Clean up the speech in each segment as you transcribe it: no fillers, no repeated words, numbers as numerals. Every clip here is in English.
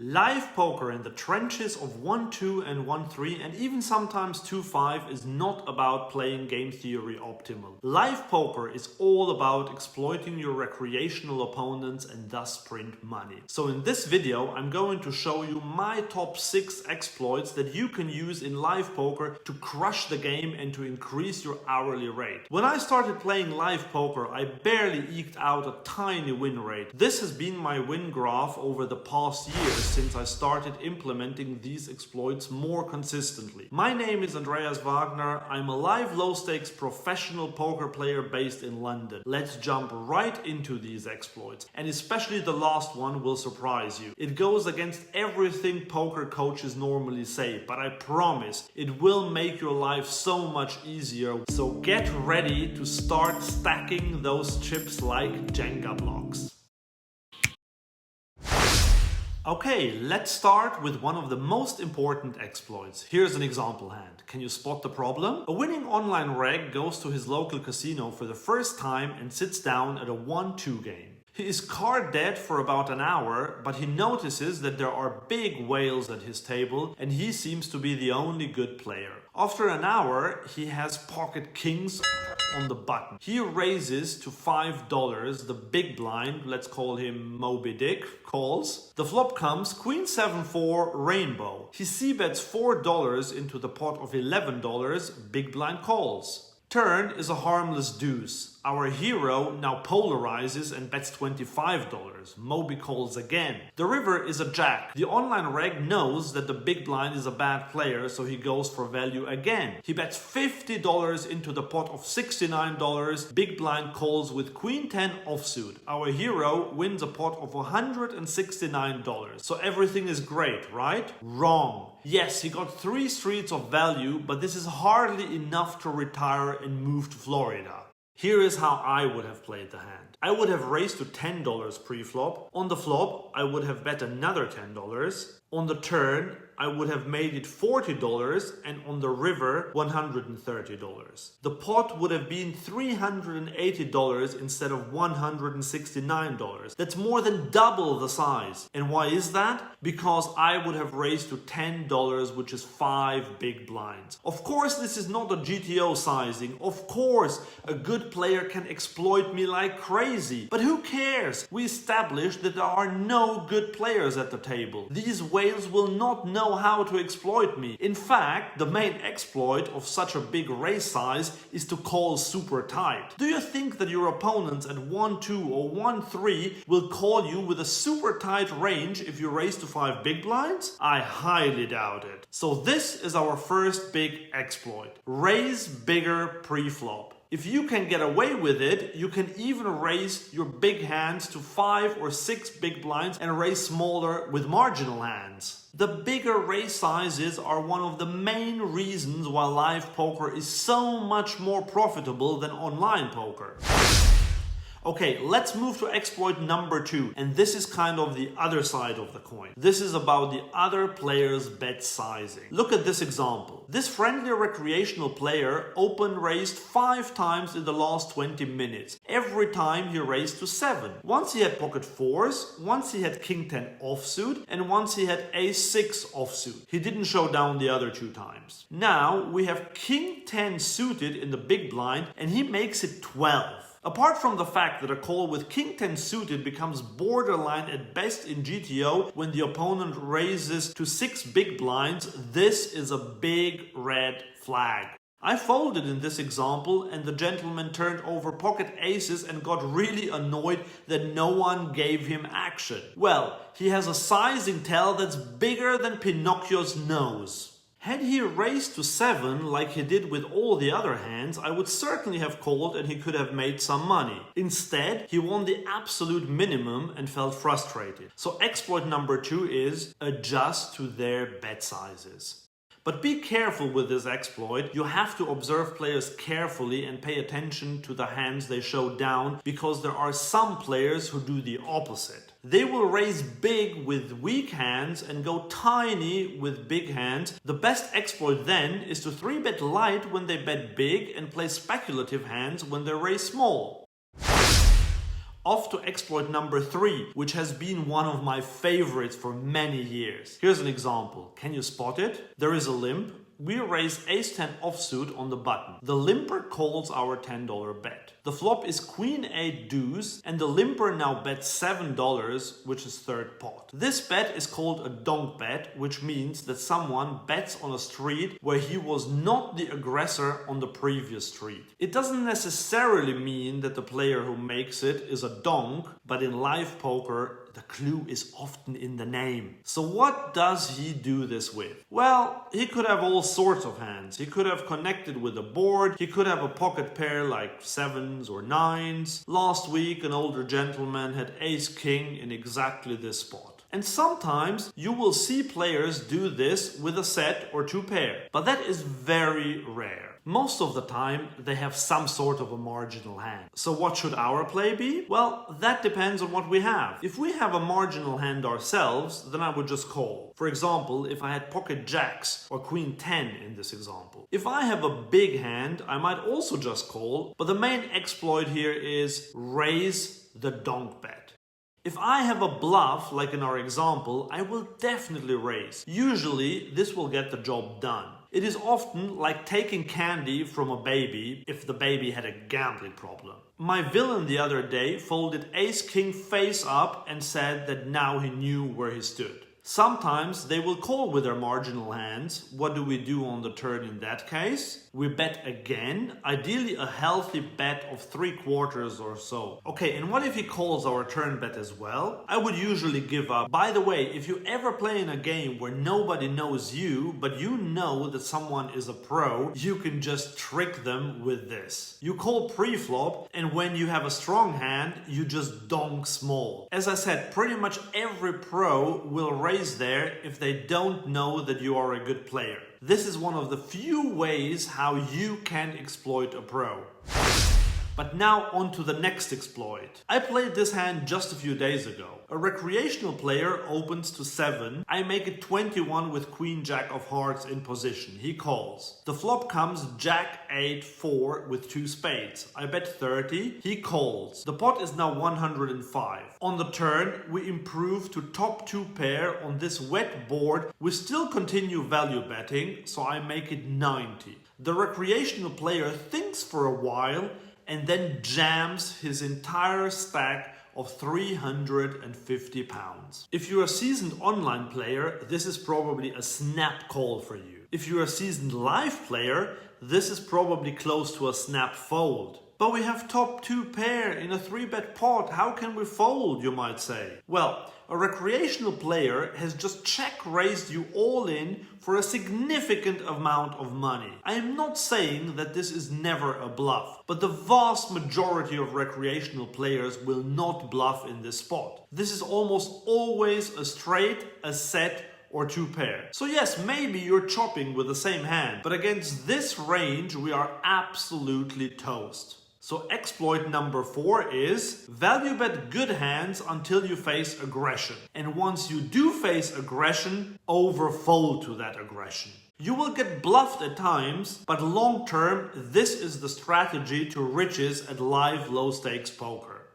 Live poker in the trenches of 1-2 and 1-3 and even sometimes 2-5 is not about playing game theory optimal. Live poker is all about exploiting your recreational opponents and thus print money. So in this video I'm going to show you my top 6 exploits that you can use in live poker to crush the game and to increase your hourly rate. When I started playing live poker I barely eked out a tiny win rate. This has been my win graph over the past years since I started implementing these exploits more consistently. My name is Andreas Wagner. I'm a live low-stakes professional poker player based in London. Let's jump right into these exploits, and especially the last one will surprise you. It goes against everything poker coaches normally say, but I promise it will make your life so much easier. So get ready to start stacking those chips like Jenga blocks. Okay, let's start with one of the most important exploits. Here's an example hand. Can you spot the problem? A winning online reg goes to his local casino for the first time and sits down at a 1-2 game. He is card dead for about an hour, but he notices that there are big whales at his table and he seems to be the only good player. After an hour, he has pocket kings on the button. He raises to $5, the big blind, let's call him Moby Dick, calls. The flop comes Queen 7-4 rainbow. He c-bets $4 into the pot of $11, big blind calls. Turn is a harmless deuce. Our hero now polarizes and bets $25. Moby calls again. The river is a jack. The online reg knows that the big blind is a bad player, so he goes for value again. He bets $50 into the pot of $69. Big blind calls with Queen 10 offsuit. Our hero wins a pot of $169. So everything is great, right? Wrong. Yes, he got 3 streets of value, but this is hardly enough to retire and move to Florida. Here is how I would have played the hand. I would have raised to $10 pre-flop. On the flop, I would have bet another $10. On the turn, I would have made it $40, and on the river, $130. The pot would have been $380 instead of $169. That's more than double the size. And why is that? Because I would have raised to $10, which is 5 big blinds. Of course, this is not a GTO sizing. Of course, a good player can exploit me like crazy. But who cares? We established that there are no good players at the table. These whales will not know how to exploit me. In fact, the main exploit of such a big raise size is to call super tight. Do you think that your opponents at 1-2 or 1-3 will call you with a super tight range if you raise to 5 big blinds? I highly doubt it. So this is our first big exploit. Raise bigger pre-flop. If you can get away with it, you can even raise your big hands to 5 or 6 big blinds and raise smaller with marginal hands. The bigger raise sizes are one of the main reasons why live poker is so much more profitable than online poker. Okay, let's move to exploit number 2, and this is kind of the other side of the coin. This is about the other player's bet sizing. Look at this example. This friendly recreational player open raised 5 times in the last 20 minutes. Every time he raised to 7. Once he had pocket 4s, once he had king 10 offsuit, and once he had ace 6 offsuit. He didn't show down the other 2 times. Now we have king 10 suited in the big blind, and he makes it 12. Apart from the fact that a call with king 10 suited becomes borderline at best in GTO when the opponent raises to 6 big blinds, this is a big red flag. I folded in this example and the gentleman turned over pocket aces and got really annoyed that no one gave him action. Well, he has a sizing tell that's bigger than Pinocchio's nose. Had he raised to 7 like he did with all the other hands, I would certainly have called and he could have made some money. Instead, he won the absolute minimum and felt frustrated. So exploit number 2 is adjust to their bet sizes. But be careful with this exploit. You have to observe players carefully and pay attention to the hands they show down, because there are some players who do the opposite. They will raise big with weak hands and go tiny with big hands. The best exploit then is to 3-bet light when they bet big and play speculative hands when they raise small. Off to exploit number 3, which has been one of my favorites for many years. Here's an example. Can you spot it? There is a limp. We raise ace-10 offsuit on the button. The limper calls our $10 bet. The flop is queen-8 deuce, and the limper now bets $7, which is third pot. This bet is called a donk bet, which means that someone bets on a street where he was not the aggressor on the previous street. It doesn't necessarily mean that the player who makes it is a donk, but in live poker, the clue is often in the name. So what does he do this with? Well, he could have all sorts of hands. He could have connected with a board. He could have a pocket pair like 7s or 9s. Last week, an older gentleman had ace-king in exactly this spot. And sometimes you will see players do this with a set or 2 pair, but that is very rare. Most of the time, they have some sort of a marginal hand. So what should our play be? Well, that depends on what we have. If we have a marginal hand ourselves, then I would just call. For example, if I had pocket jacks or queen 10 in this example. If I have a big hand, I might also just call, but the main exploit here is raise the donk bet. If I have a bluff, like in our example, I will definitely raise. Usually, this will get the job done. It is often like taking candy from a baby if the baby had a gambling problem. My villain the other day folded ace-king face up and said that now he knew where he stood. Sometimes they will call with their marginal hands. What do we do on the turn in that case? We bet again, ideally a healthy bet of 3/4 or so. Okay, and what if he calls our turn bet as well? I would usually give up. By the way, if you ever play in a game where nobody knows you, but you know that someone is a pro, you can just trick them with this. You call pre-flop, and when you have a strong hand, you just donk small. As I said, pretty much every pro will raise there if they don't know that you are a good player. This is one of the few ways how you can exploit a pro. But now on to the next exploit. I played this hand just a few days ago. A recreational player opens to 7. I make it 21 with queen jack of hearts in position. He calls. The flop comes jack 8-4 with 2 spades. I bet 30. He calls. The pot is now 105. On the turn, we improve to top 2 pair on this wet board. We still continue value betting, so I make it 90. The recreational player thinks for a while and then jams his entire stack of 350 pounds. If you're a seasoned online player, this is probably a snap call for you. If you're a seasoned live player, this is probably close to a snap fold. But we have top 2 pair in a 3-bet pot. How can we fold, you might say? Well, a recreational player has just check-raised you all in for a significant amount of money. I am not saying that this is never a bluff, but the vast majority of recreational players will not bluff in this spot. This is almost always a straight, a set, or 2 pair. So yes, maybe you're chopping with the same hand, but against this range we are absolutely toast. So exploit number 4 is value bet good hands until you face aggression. And once you do face aggression, overfold to that aggression. You will get bluffed at times, but long term, this is the strategy to riches at live low stakes poker.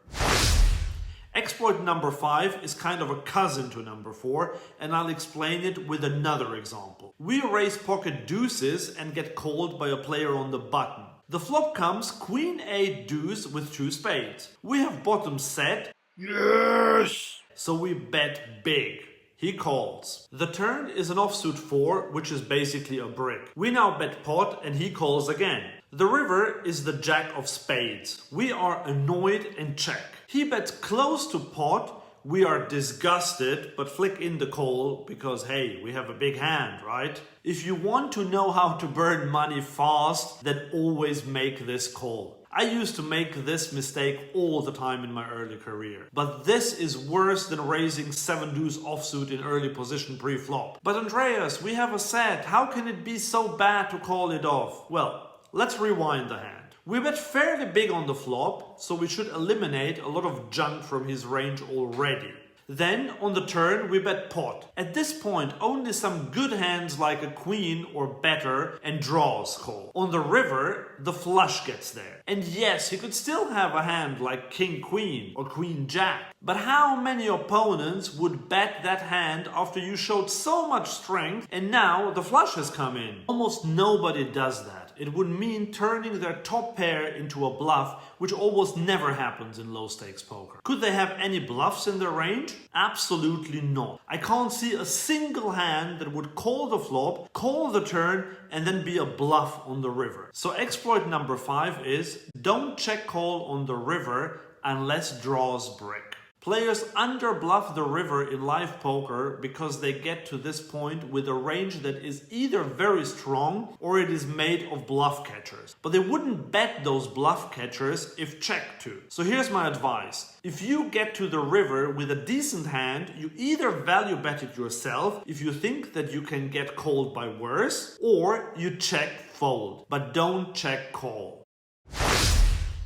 Exploit number 5 is kind of a cousin to number 4, and I'll explain it with another example. We raise pocket deuces and get called by a player on the button. The flop comes queen 8 deuce with 2 spades. We have bottom set. Yes! So we bet big. He calls. The turn is an offsuit 4, which is basically a brick. We now bet pot and he calls again. The river is the jack of spades. We are annoyed and check. He bets close to pot. We are disgusted, but flick in the call because, hey, we have a big hand, right? If you want to know how to burn money fast, then always make this call. I used to make this mistake all the time in my early career. But this is worse than raising 7 deuce offsuit in early position pre-flop. But Andreas, we have a set. How can it be so bad to call it off? Well, let's rewind the hand. We bet fairly big on the flop, so we should eliminate a lot of junk from his range already. Then on the turn we bet pot. At this point only some good hands like a queen or better and draws call. On the river the flush gets there. And yes, he could still have a hand like king queen or queen jack. But how many opponents would bet that hand after you showed so much strength and now the flush has come in? Almost nobody does that. It would mean turning their top pair into a bluff, which almost never happens in low stakes poker. Could they have any bluffs in their range? Absolutely not. I can't see a single hand that would call the flop, call the turn, and then be a bluff on the river. So exploit number 5 is don't check call on the river unless draws break. Players underbluff the river in live poker because they get to this point with a range that is either very strong or it is made of bluff catchers. But they wouldn't bet those bluff catchers if checked to. So here's my advice. If you get to the river with a decent hand, you either value bet it yourself if you think that you can get called by worse, or you check fold, but don't check call.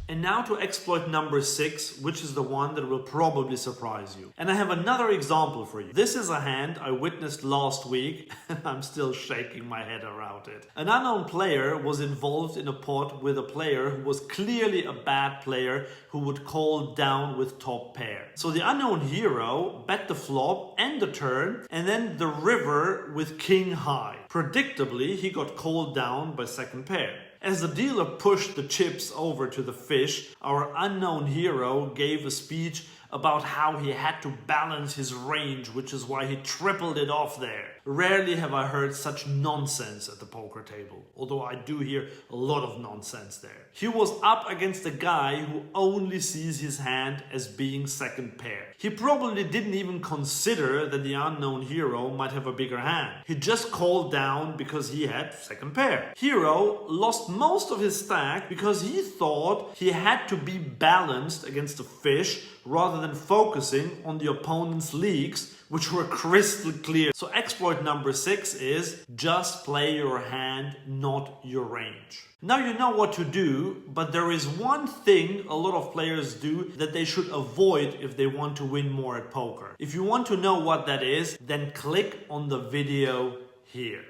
And now to exploit number 6, which is the one that will probably surprise you. And I have another example for you. This is a hand I witnessed last week and I'm still shaking my head around it. An unknown player was involved in a pot with a player who was clearly a bad player who would call down with top pair. So the unknown hero bet the flop and the turn and then the river with king high. Predictably, he got called down by second pair. As the dealer pushed the chips over to the fish, our unknown hero gave a speech about how he had to balance his range, which is why he tripled it off there. Rarely have I heard such nonsense at the poker table, although I do hear a lot of nonsense there. He was up against a guy who only sees his hand as being second pair. He probably didn't even consider that the unknown hero might have a bigger hand. He just called down because he had second pair. Hero lost most of his stack because he thought he had to be balanced against the fish rather than focusing on the opponent's leaks, which were crystal clear. So exploit number 6 is just play your hand, not your range. Now you know what to do, but there is one thing a lot of players do that they should avoid if they want to win more at poker. If you want to know what that is, then click on the video here.